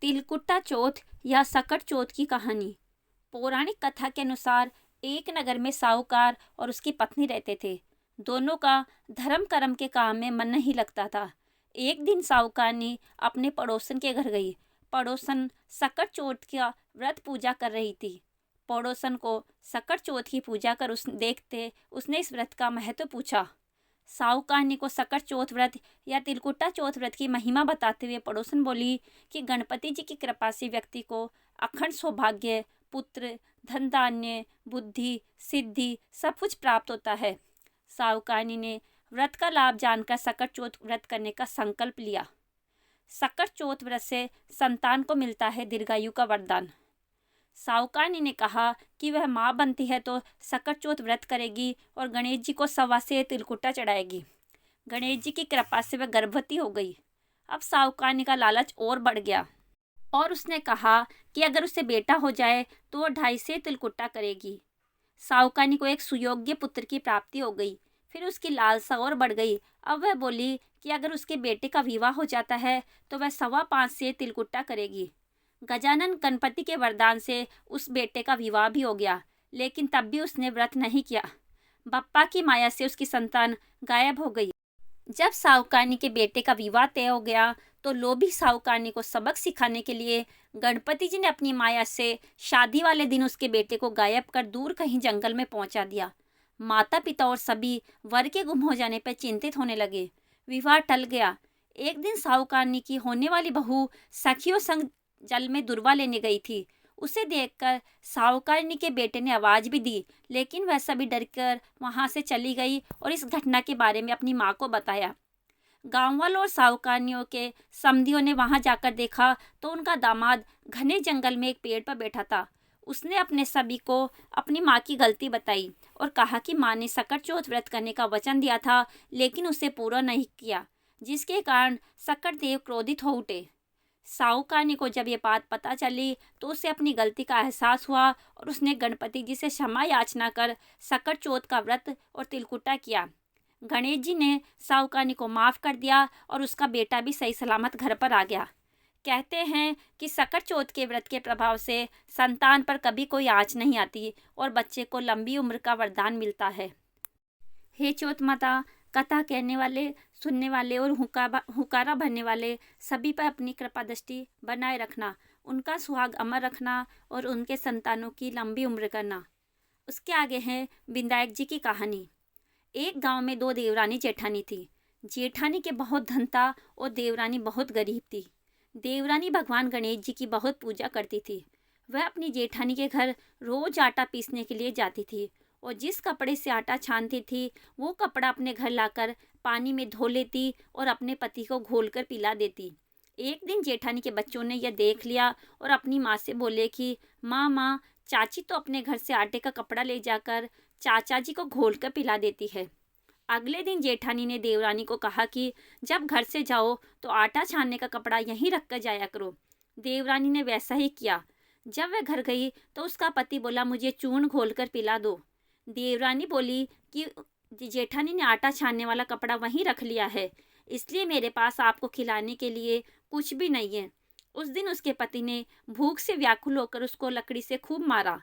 तिलकुट्टा चौथ या सकट चौथ की कहानी। पौराणिक कथा के अनुसार एक नगर में साहूकार और उसकी पत्नी रहते थे। दोनों का धर्म कर्म के काम में मन नहीं लगता था। एक दिन साहूकारनी अपने पड़ोसन के घर गई। पड़ोसन सकट चौथ का व्रत पूजा कर रही थी। पड़ोसन को सकट चौथ की पूजा कर देखते उसने इस व्रत का महत्व पूछा। साहूकारनी को सकट चौथ व्रत या तिलकुट्टा चौथ व्रत की महिमा बताते हुए पड़ोसन बोली कि गणपति जी की कृपा से व्यक्ति को अखंड सौभाग्य, पुत्र, धन धान्य, बुद्धि, सिद्धि सब कुछ प्राप्त होता है। साहूकारनी ने व्रत का लाभ जानकर सकट चौथ व्रत करने का संकल्प लिया। सकट चौथ व्रत से संतान को मिलता है दीर्घायु का वरदान। साहूकारनी ने कहा कि वह माँ बनती है तो सकट चौथ व्रत करेगी और गणेश जी को सवा से तिलकुट्टा चढ़ाएगी। गणेश जी की कृपा से वह गर्भवती हो गई। अब साहूकारनी का लालच और बढ़ गया और उसने कहा कि अगर उसे बेटा हो जाए तो वह 2.5 से तिलकुट्टा करेगी। साहूकारनी को एक सुयोग्य पुत्र की प्राप्ति हो गई। फिर उसकी लालसा और बढ़ गई। अब वह बोली कि अगर उसके बेटे का विवाह हो जाता है तो वह 5.25 से तिलकुट्टा करेगी। गजानन गणपति के वरदान से उस बेटे का विवाह भी हो गया, लेकिन तब भी उसने व्रत नहीं किया। बप्पा की माया से उसकी संतान गायब हो गई। जब साहूकारनी के बेटे का विवाह तय हो गया तो लोभी साहूकारनी को सबक सिखाने के लिए गणपति जी ने अपनी माया से शादी वाले दिन उसके बेटे को गायब कर दूर कहीं जंगल में पहुंचा दिया। माता पिता और सभी वर के गुम हो जाने पर चिंतित होने लगे। विवाह टल गया। एक दिन साहूकारनी की होने वाली बहू सखियों संग जल में दुर्वा लेने गई थी। उसे देखकर साहूकारनी के बेटे ने आवाज भी दी, लेकिन वह सभी डरकर वहां से चली गई और इस घटना के बारे में अपनी माँ को बताया। गांव वालों और साहूकारनियों के समधियों ने वहां जाकर देखा तो उनका दामाद घने जंगल में एक पेड़ पर बैठा था। उसने अपने सभी को अपनी माँ की गलती बताई और कहा कि माँ ने सकट चौथ व्रत करने का वचन दिया था, लेकिन उसे पूरा नहीं किया, जिसके कारण सकट देव क्रोधित हो उठे। साहूकारनी को जब ये बात पता चली तो उसे अपनी गलती का एहसास हुआ और उसने गणपति जी से क्षमा याचना कर सकट चौथ का व्रत और तिलकुट्टा किया। गणेश जी ने साहूकारनी को माफ़ कर दिया और उसका बेटा भी सही सलामत घर पर आ गया। कहते हैं कि सकट चौथ के व्रत के प्रभाव से संतान पर कभी कोई आँच नहीं आती और बच्चे को लंबी उम्र का वरदान मिलता है। हे चौथ माता, कथा कहने वाले, सुनने वाले और हुकारा भरने वाले सभी पर अपनी कृपा दृष्टि बनाए रखना, उनका सुहाग अमर रखना और उनके संतानों की लंबी उम्र करना। उसके आगे है विनायक जी की कहानी। एक गांव में 2 देवरानी जेठानी थी। जेठानी के बहुत धन था और देवरानी बहुत गरीब थी। देवरानी भगवान गणेश जी की बहुत पूजा करती थी। वह अपनी जेठानी के घर रोज आटा पीसने के लिए जाती थी और जिस कपड़े से आटा छानती थी वो कपड़ा अपने घर लाकर पानी में धो लेती और अपने पति को घोलकर पिला देती। एक दिन जेठानी के बच्चों ने यह देख लिया और अपनी माँ से बोले कि माँ, चाची तो अपने घर से आटे का कपड़ा ले जाकर चाचा जी को घोलकर पिला देती है। अगले दिन जेठानी ने देवरानी को कहा कि जब घर से जाओ तो आटा छानने का कपड़ा यहीं रख कर जाया करो। देवरानी ने वैसा ही किया। जब वह घर गई तो उसका पति बोला, मुझे चूर्ण घोलकर पिला दो। देवरानी बोली कि जेठानी ने आटा छानने वाला कपड़ा वहीं रख लिया है, इसलिए मेरे पास आपको खिलाने के लिए कुछ भी नहीं है। उस दिन उसके पति ने भूख से व्याकुल होकर उसको लकड़ी से खूब मारा।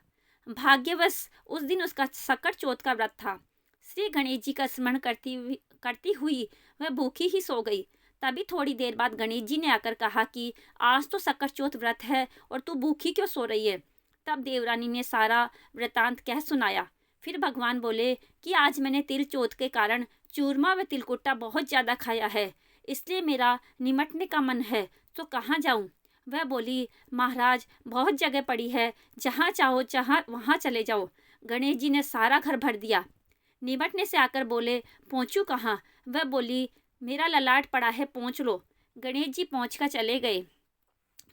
भाग्यवश उस दिन उसका सकट चौथ का व्रत था। श्री गणेश जी का स्मरण करती हुई वह भूखी ही सो गई। तभी थोड़ी देर बाद गणेश जी ने आकर कहा कि आज तो सकट चौथ व्रत है और तू भूखी क्यों सो रही है। तब देवरानी ने सारा वृतांत कह सुनाया। फिर भगवान बोले कि आज मैंने तिल चौथ के कारण चूरमा व तिलकुट्टा बहुत ज़्यादा खाया है, इसलिए मेरा निमटने का मन है, तो कहाँ जाऊँ। वह बोली, महाराज बहुत जगह पड़ी है, जहाँ चाहो जहाँ वहाँ चले जाओ। गणेश जी ने सारा घर भर दिया। निमटने से आकर बोले, पहुँचूँ कहाँ। वह बोली, मेरा ललाट पड़ा है, पहुँच लो। गणेश जी पहुँच कर चले गए।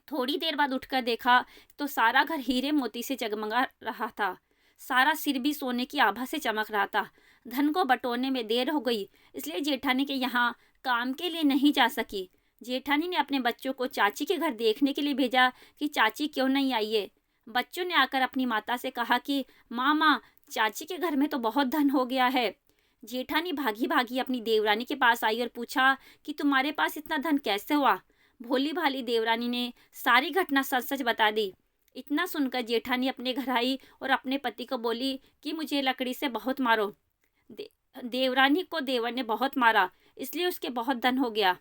थोड़ी देर बाद उठकर देखा तो सारा घर हीरे मोती से जगमगा रहा था। सारा सिर भी सोने की आभा से चमक रहा था। धन को बटोरने में देर हो गई, इसलिए जेठानी के यहाँ काम के लिए नहीं जा सकी। जेठानी ने अपने बच्चों को चाची के घर देखने के लिए भेजा कि चाची क्यों नहीं आई है। बच्चों ने आकर अपनी माता से कहा कि माँ, चाची के घर में तो बहुत धन हो गया है। जेठानी भागी भागी अपनी देवरानी के पास आई और पूछा कि तुम्हारे पास इतना धन कैसे हुआ। भोली भाली देवरानी ने सारी घटना सच सच बता दी। इतना सुनकर जेठानी अपने घर आई और अपने पति को बोली कि मुझे लकड़ी से बहुत मारो। दे, देवरानी को देवर ने बहुत मारा, इसलिए उसके बहुत धन हो गया।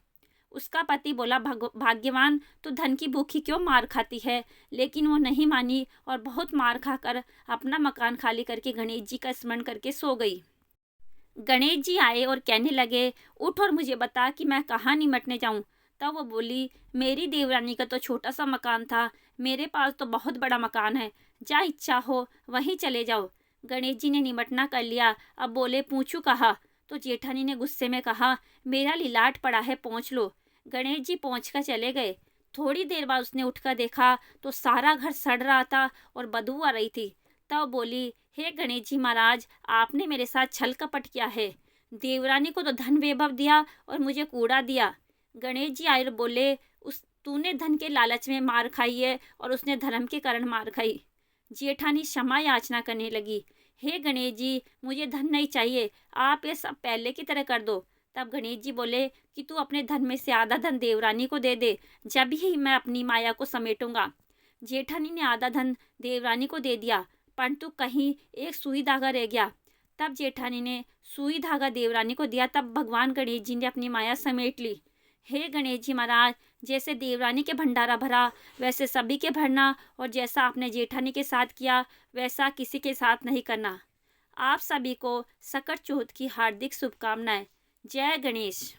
उसका पति बोला, भाग्यवान तू धन की भूखी क्यों मार खाती है। लेकिन वो नहीं मानी और बहुत मार खाकर अपना मकान खाली करके गणेश जी का स्मरण करके सो गई। गणेश जी आए और कहने लगे, उठ और मुझे बता कि मैं कहाँ निमटने जाऊं। तब वो बोली, मेरी देवरानी का तो छोटा सा मकान था, मेरे पास तो बहुत बड़ा मकान है, जा इच्छा हो वहीं चले जाओ। गणेश जी ने निमटना कर लिया। अब बोले, पूछू कहा। तो जेठानी ने गुस्से में कहा, मेरा लिलाट पड़ा है, पहुँच लो। गणेश जी पहुँच कर चले गए। थोड़ी देर बाद उसने उठकर देखा तो सारा घर सड़ रहा था और बदबू आ रही थी। तब बोली, हे गणेश जी महाराज, आपने मेरे साथ छल कपट किया है। देवरानी को तो धन वैभव दिया और मुझे कूड़ा दिया। गणेश जी आए और बोले, उस तूने धन के लालच में मार खाई है और उसने धर्म के कारण मार खाई। जेठानी क्षमा याचना करने लगी, हे गणेश जी, मुझे धन नहीं चाहिए, आप ये सब पहले की तरह कर दो। तब गणेश जी बोले कि तू अपने धन में से आधा धन देवरानी को दे दे, जब ही मैं अपनी माया को समेटूंगा। जेठानी ने आधा धन देवरानी को दे दिया, परंतु कहीं एक सुई धागा रह गया। तब जेठानी ने सुई धागा देवरानी को दिया। तब भगवान गणेश जी ने अपनी माया समेट ली। हे गणेश जी महाराज, जैसे देवरानी के भंडारा भरा वैसे सभी के भरना, और जैसा आपने जेठानी के साथ किया वैसा किसी के साथ नहीं करना। आप सभी को सकट चौथ की हार्दिक शुभकामनाएं। जय गणेश।